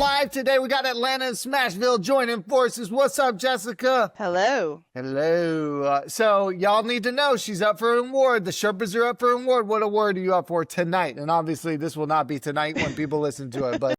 live today. We got Atlanta and Smashville joining forces. What's up, Jessica? Hello. Hello. So y'all need to know she's up for an award. The Sherpas are up for an award. What award are you up for tonight? And obviously this will not be tonight when people listen to it, but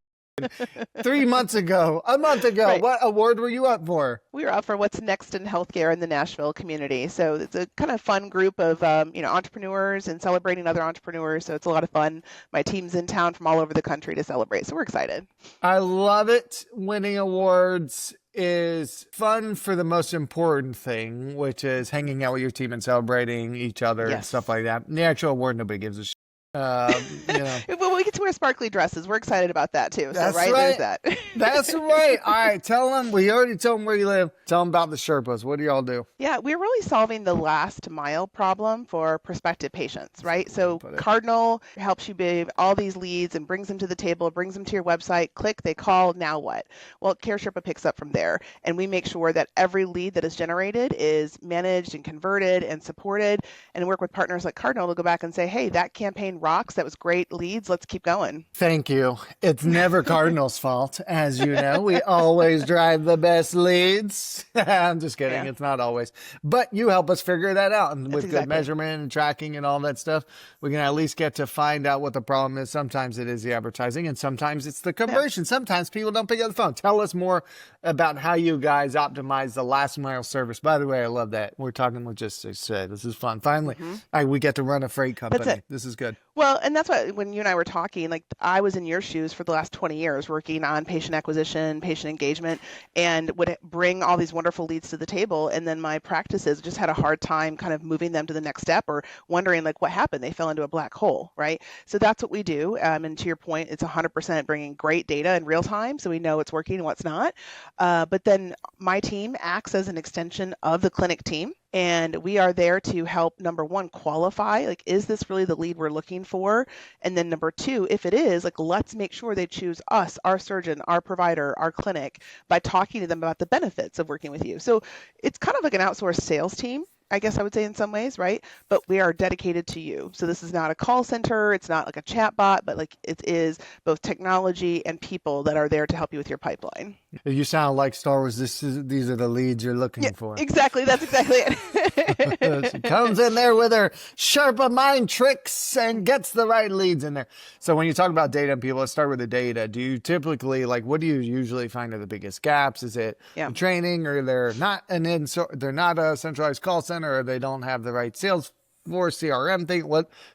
3 months ago, a month ago, Right. What award were you up for? We are up for what's next in healthcare in the Nashville community. So it's a kind of fun group of entrepreneurs and celebrating other entrepreneurs. So it's a lot of fun. My team's in town from all over the country to celebrate. So we're excited. I love it. Winning awards is fun for the most important thing, which is hanging out with your team and celebrating each other and Yes. stuff like that. And the actual award, nobody gives a shit. Well, we get to wear sparkly dresses. We're excited about that too. So, That's right? right. There's that. That's right. All right. Tell them. We already told them where you live. Tell them about the Sherpas. What do y'all do? Yeah, we're really solving the last mile problem for prospective patients, right? So Put it. Cardinal helps you give all these leads and brings them to the table, brings them to your website, click, they call, now what? Well, Care Sherpa picks up from there, and we make sure that every lead that is generated is managed and converted and supported, and work with partners like Cardinal to go back and say, hey, that campaign rocks, that was great leads, let's keep going. Thank you. It's never Cardinal's fault, as you know. We always drive the best leads. I'm just kidding. Yeah. It's not always. But you help us figure that out. And with good exactly. measurement and tracking and all that stuff, we can at least get to find out what the problem is. Sometimes it is the advertising, and sometimes it's the conversion. Sometimes people don't pick up the phone. Tell us more about how you guys optimize the last mile service. By the way, I love that. We're talking logistics today. This is fun. Finally, we get to run a freight company. That's it. This is good. Well, and that's why when you and I were talking, like I was in your shoes for the last 20 years working on patient acquisition, patient engagement, and would bring all these wonderful leads to the table. And then my practices just had a hard time kind of moving them to the next step or wondering like what happened. They fell into a black hole, right? So that's what we do. And to your point, it's 100% bringing great data in real time so we know what's working and what's not. But then my team acts as an extension of the clinic team. And we are there to help, number one, qualify, like, is this really the lead we're looking for? And then number two, if it is, like, let's make sure they choose us, our surgeon, our provider, our clinic, by talking to them about the benefits of working with you. So it's kind of like an outsourced sales team, I guess I would say in some ways, right? But we are dedicated to you. So this is not a call center. It's not like a chat bot, but like it is both technology and people that are there to help you with your pipeline. You sound like Star Wars. These are the leads you're looking for. Exactly. That's exactly it. She comes in there with her Sherpa mind tricks and gets the right leads in there. So when you talk about data and people, let's start with the data. Do you typically, like, what do you usually find are the biggest gaps? Is it the training, or they're not they're not a centralized call center, or they don't have the right sales force CRM thing?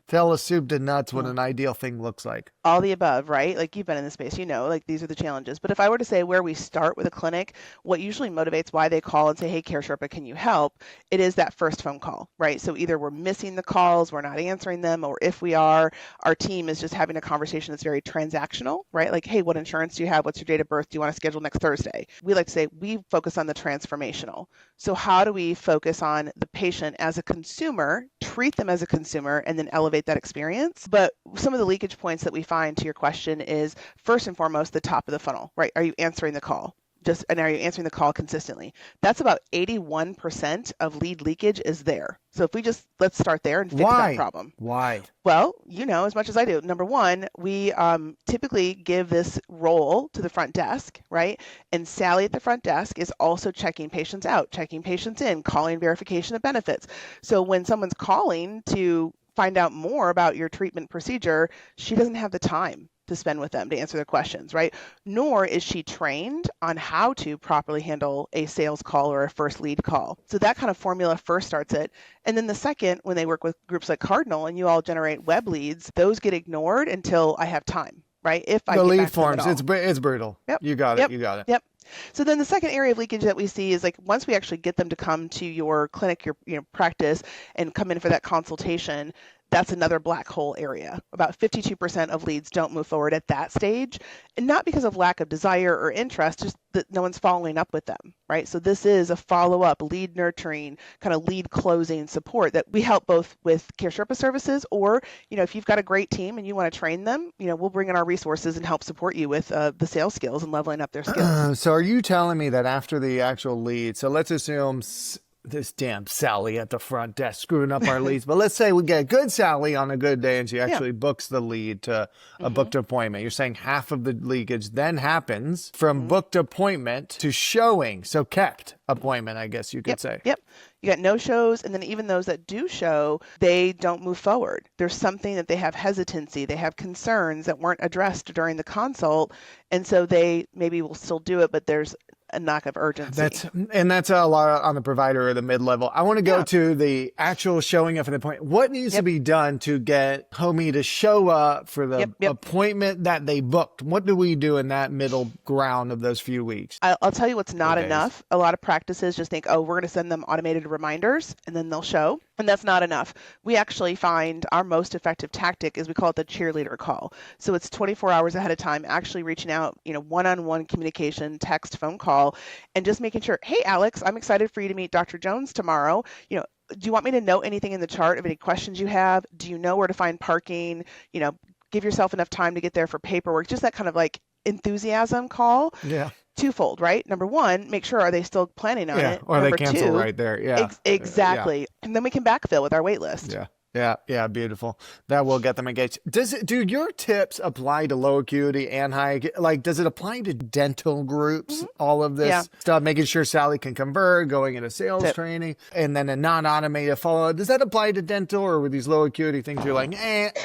Tell us soup to nuts what an ideal thing looks like. All the above, right? Like you've been in the space, like these are the challenges. But if I were to say where we start with a clinic, what usually motivates why they call and say, hey, Care Sherpa, can you help? It is that first phone call, right? So either we're missing the calls, we're not answering them, or if we are, our team is just having a conversation that's very transactional, right? Like, hey, what insurance do you have? What's your date of birth? Do you want to schedule next Thursday? We like to say we focus on the transformational. So how do we focus on the patient as a consumer, treat them as a consumer, and then elevate that experience? But some of the leakage points that we find to your question is first and foremost the top of the funnel, right? Are you answering the call? And are you answering the call consistently? That's about 81% of lead leakage is there. So if we let's start there and fix that problem. Why? Well, as much as I do. Number one, we typically give this role to the front desk, right? And Sally at the front desk is also checking patients out, checking patients in, calling verification of benefits. So when someone's calling to find out more about your treatment procedure, she doesn't have the time to spend with them to answer their questions, right? Nor is she trained on how to properly handle a sales call or a first lead call. So that kind of formula first starts it. And then the second, when they work with groups like Cardinal and you all generate web leads, those get ignored until I have time, right? If I the get lead back to them forms, at all. it's brutal. Yep. You got it. You got it. Yep. So then the second area of leakage that we see is like once we actually get them to come to your clinic, your practice, and come in for that consultation, that's another black hole area. About 52% of leads don't move forward at that stage, and not because of lack of desire or interest, just that no one's following up with them, right? So this is a follow-up, lead nurturing, kind of lead closing support that we help both with Care Sherpa services, or, if you've got a great team and you want to train them, we'll bring in our resources and help support you with the sales skills and leveling up their skills. So are you telling me that after the actual lead, so let's assume this damn Sally at the front desk screwing up our leads. But let's say we get good Sally on a good day and she actually books the lead to a booked appointment. You're saying half of the leakage then happens from booked appointment to showing. So kept appointment, I guess you could say. Yep. You got no shows, and then even those that do show, they don't move forward. There's something that they have hesitancy, they have concerns that weren't addressed during the consult, and so they maybe will still do it, but there's a lack of urgency. That's a lot on the provider or the mid-level. I want to go to the actual showing up for the appointment. What needs to be done to get homie to show up for the appointment that they booked? What do we do in that middle ground of those few weeks? I'll tell you what's not enough. A lot of practices just think, oh, we're going to send them automated reminders and then they'll show. And that's not enough. We actually find our most effective tactic is we call it the cheerleader call. So it's 24 hours ahead of time, actually reaching out, one-on-one communication, text, phone call, and just making sure, hey, Alex, I'm excited for you to meet Dr. Jones tomorrow. Do you want me to note anything in the chart of any questions you have? Do you know where to find parking? Give yourself enough time to get there for paperwork. Just that kind of like enthusiasm call. Yeah. Twofold, right? Number one, make sure, are they still planning on it? Or Number they cancel right there. Yeah. Exactly. And then we can backfill with our wait list. Yeah, beautiful. That will get them engaged. Do your tips apply to low acuity and high? Like, does it apply to dental groups? All of this stuff, making sure Sally can convert, going into sales training, and then a non-automated follow-up. Does that apply to dental, or with these low acuity things, you're like,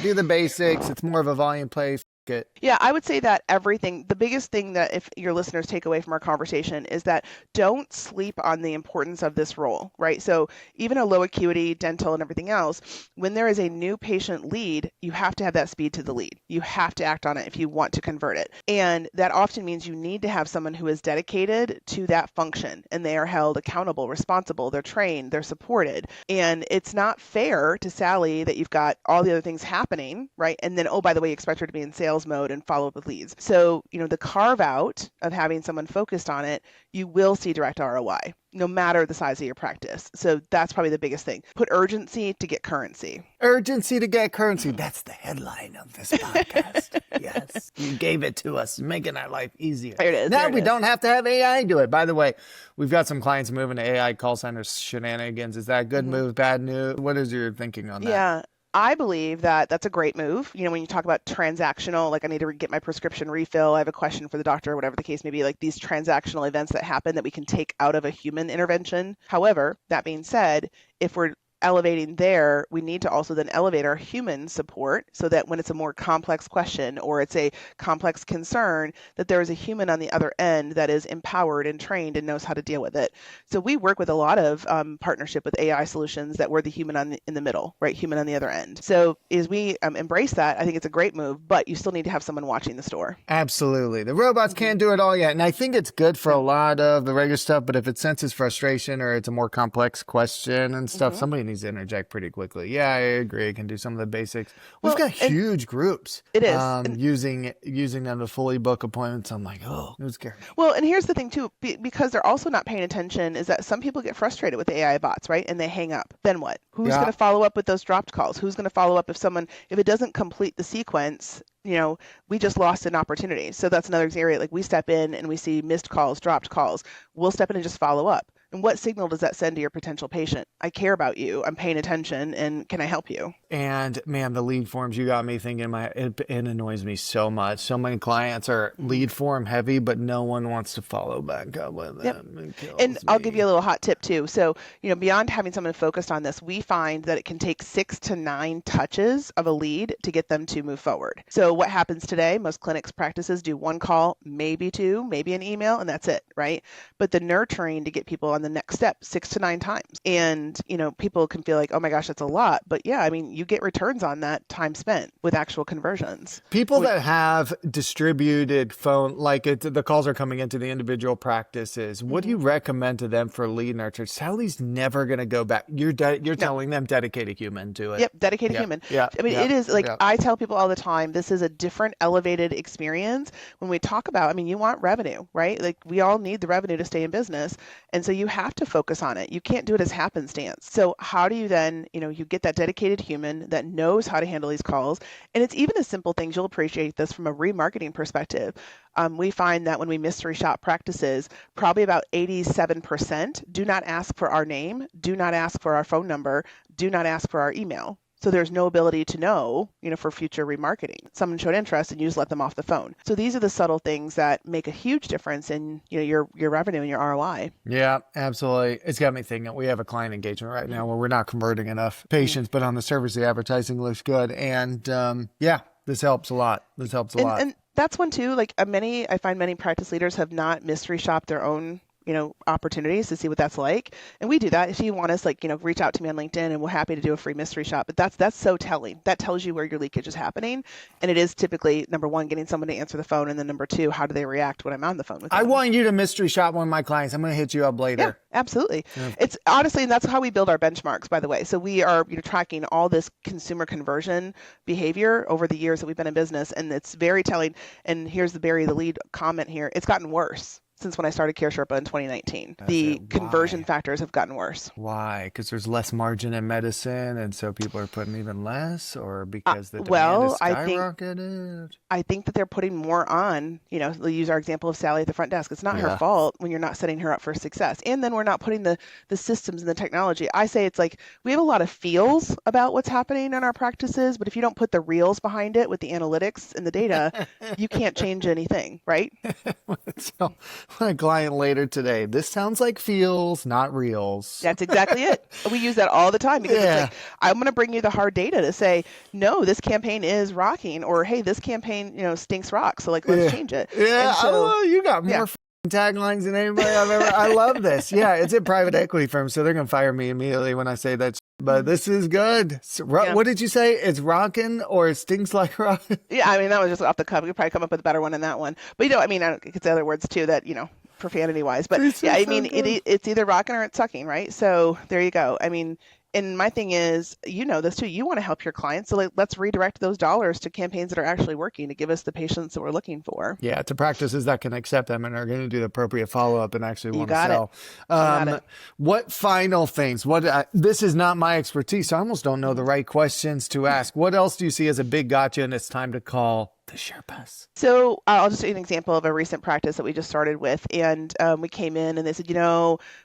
do the basics. It's more of a volume play. It. Yeah, I would say that everything, the biggest thing that if your listeners take away from our conversation is that don't sleep on the importance of this role, right? So even a low acuity, dental, and everything else, when there is a new patient lead, you have to have that speed to the lead. You have to act on it if you want to convert it. And that often means you need to have someone who is dedicated to that function, and they are held accountable, responsible, they're trained, they're supported. And it's not fair to Sally that you've got all the other things happening, right? And then, oh, by the way, you expect her to be in sales mode and follow up with leads. So, the carve out of having someone focused on it, you will see direct ROI, no matter the size of your practice. So that's probably the biggest thing. Put urgency to get currency. Urgency to get currency. That's the headline of this podcast. Yes. You gave it to us, making our life easier. There it is. Now we don't have to have AI do it. By the way, we've got some clients moving to AI call center shenanigans. Is that good move, bad news? What is your thinking on that? Yeah. I believe that that's a great move. When you talk about transactional, like I need to get my prescription refill, I have a question for the doctor, whatever the case may be, like these transactional events that happen that we can take out of a human intervention. However, that being said, if we're elevating there, we need to also then elevate our human support so that when it's a more complex question or it's a complex concern, that there is a human on the other end that is empowered and trained and knows how to deal with it. So we work with a lot of partnership with AI solutions that we're the human in the middle, right? Human on the other end. So as we embrace that, I think it's a great move, but you still need to have someone watching the store. Absolutely. The robots can't do it all yet. And I think it's good for a lot of the regular stuff, but if it senses frustration or it's a more complex question and stuff, somebody needs to interject pretty quickly. Yeah, I agree. It can do some of the basics. We've got huge groups. It is. Using them to fully book appointments. I'm like, oh, it was scary. Well, and here's the thing too, because they're also not paying attention, is that some people get frustrated with AI bots, right? And they hang up. Then what? Who's going to follow up with those dropped calls? Who's going to follow up if it doesn't complete the sequence? We just lost an opportunity. So that's another area. Like we step in and we see missed calls, dropped calls. We'll step in and just follow up. And what signal does that send to your potential patient? I care about you. I'm paying attention. And can I help you? And man, the lead forms, you got me thinking, it annoys me so much. So many clients are lead form heavy, but no one wants to follow back up with them. And I'll give you a little hot tip too. So, beyond having someone focused on this, we find that it can take 6 to 9 touches of a lead to get them to move forward. So what happens today, most clinics, practices do 1 call, maybe 2, maybe an email, and that's it, right? But the nurturing to get people on the next step 6 to 9 times. And, people can feel like, oh my gosh, that's a lot. But yeah, you get returns on that time spent with actual conversions. People that have distributed phone, like the calls are coming into the individual practices, what do you recommend to them for lead nurture? Sally's never going to go back. You're telling them dedicated human to it. Yep, dedicated human. Yeah. It is like, I tell people all the time, this is a different elevated experience when we talk about, you want revenue, right? Like we all need the revenue to stay in business. And so you have to focus on it. You can't do it as happenstance. So how do you then, you get that dedicated human that knows how to handle these calls? And it's even as simple things. You'll appreciate this from a remarketing perspective. We find that when we mystery shop practices, probably about 87% do not ask for our name, do not ask for our phone number, do not ask for our email. So there's no ability to know, for future remarketing. Someone showed interest and you just let them off the phone. So these are the subtle things that make a huge difference in, your revenue and your ROI. Yeah, absolutely. It's got me thinking. We have a client engagement right now where we're not converting enough patients, but on the surface, the advertising looks good. And this helps a lot. And that's one too. I find many practice leaders have not mystery shopped their own opportunities to see what that's like. And we do that. If you want us, reach out to me on LinkedIn and we're happy to do a free mystery shop. But that's so telling. That tells you where your leakage is happening. And it is typically, number one, getting someone to answer the phone. And then number two, how do they react when I'm on the phone with them? I want you to mystery shop one of my clients. I'm going to hit you up later. Yeah, absolutely. Yeah. It's honestly, and that's how we build our benchmarks, by the way. So we are tracking all this consumer conversion behavior over the years that we've been in business. And it's very telling. And here's the bury the lead comment here. It's gotten worse since when I started Care Sherpa in 2019. The conversion factors have gotten worse. Why? Because there's less margin in medicine, and so people are putting even less, or because the demand is skyrocketed? I think that they're putting more on, we'll use our example of Sally at the front desk. It's not her fault when you're not setting her up for success. And then we're not putting the systems and the technology. I say it's like we have a lot of feels about what's happening in our practices, but if you don't put the reels behind it with the analytics and the data, you can't change anything, right? So, my client later today, this sounds like feels, not reels. That's exactly it. We use that all the time because it's like, I'm going to bring you the hard data to say, no, this campaign is rocking, or hey, this campaign, stinks rock. So let's change it. Yeah, so, I don't know. You got more taglines than anybody I've ever. I love this. Yeah, it's a private equity firm, so they're going to fire me immediately when I say that. But this is good. What did you say? It's rocking or it stinks like rock? Yeah, I mean, that was just off the cuff. We could probably come up with a better one than that one. But, I mean, it's other words too that, profanity-wise. But yeah, I mean, it's either rocking or it's sucking, right? So there you go. I mean, and my thing is, this too, you want to help your clients. So let's redirect those dollars to campaigns that are actually working to give us the patients that we're looking for. Yeah, to practices that can accept them and are going to do the appropriate follow-up and actually want to sell. What final things? This is not my expertise, so I almost don't know the right questions to ask. What else do you see as a big gotcha and it's time to call the Sherpas? So I'll just give you an example of a recent practice that we just started with. And we came in and they said,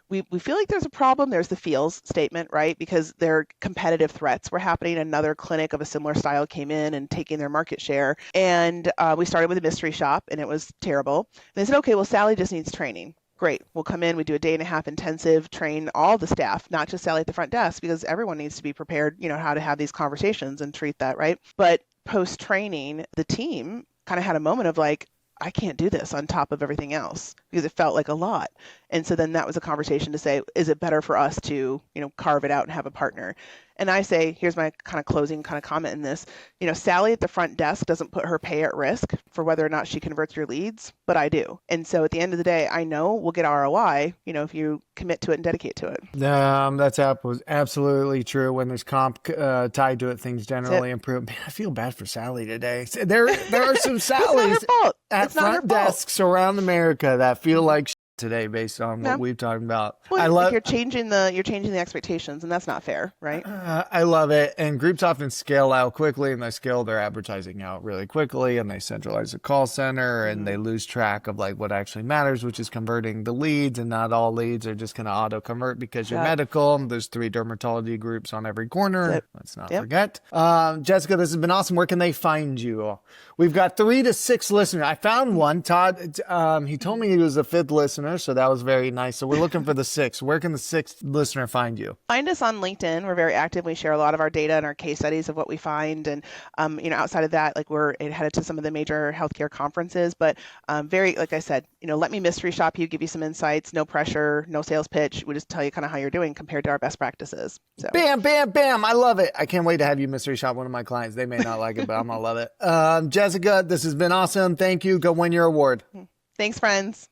we feel like there's a problem. There's the feels statement, right? Because their competitive threats were happening. Another clinic of a similar style came in and taking their market share. And we started with a mystery shop and it was terrible. And they said, okay, well, Sally just needs training. Great. We'll come in. We do a 1.5-day intensive, train all the staff, not just Sally at the front desk, because everyone needs to be prepared, how to have these conversations and treat that, right? But post-training, the team kind of had a moment of like, I can't do this on top of everything else because it felt like a lot. And so then that was a conversation to say, is it better for us to, carve it out and have a partner? And I say, here's my kind of closing kind of comment in this, Sally at the front desk doesn't put her pay at risk for whether or not she converts your leads, but I do. And so at the end of the day, I know we'll get ROI, if you commit to it and dedicate to it. That's absolutely true. When there's comp tied to it, things generally improve. Man, I feel bad for Sally today. There are some Sallys at front desks around America that feel like today based on what we've talked about. Well, you're changing the expectations, and that's not fair, right? I love it. And groups often scale out quickly, and they scale their advertising out really quickly, and they centralize the call center, and they lose track of what actually matters, which is converting the leads. And not all leads are just going to auto convert because you're medical. There's 3 dermatology groups on every corner. Let's not forget. Jessica, this has been awesome. Where can they find you? We've got 3 to 6 listeners. I found one. Todd, he told me he was the 5th listener. So that was very nice. So we're looking for the 6th. Where can the 6th listener find you? Find us on LinkedIn. We're very active. We share a lot of our data and our case studies of what we find. And, outside of that, we're headed to some of the major healthcare conferences. But like I said, let me mystery shop you, give you some insights, no pressure, no sales pitch. We just tell you kind of how you're doing compared to our best practices. So. Bam, bam, bam. I love it. I can't wait to have you mystery shop one of my clients. They may not like it, but I'm going to love it. Jessica, this has been awesome. Thank you. Go win your award. Thanks, friends.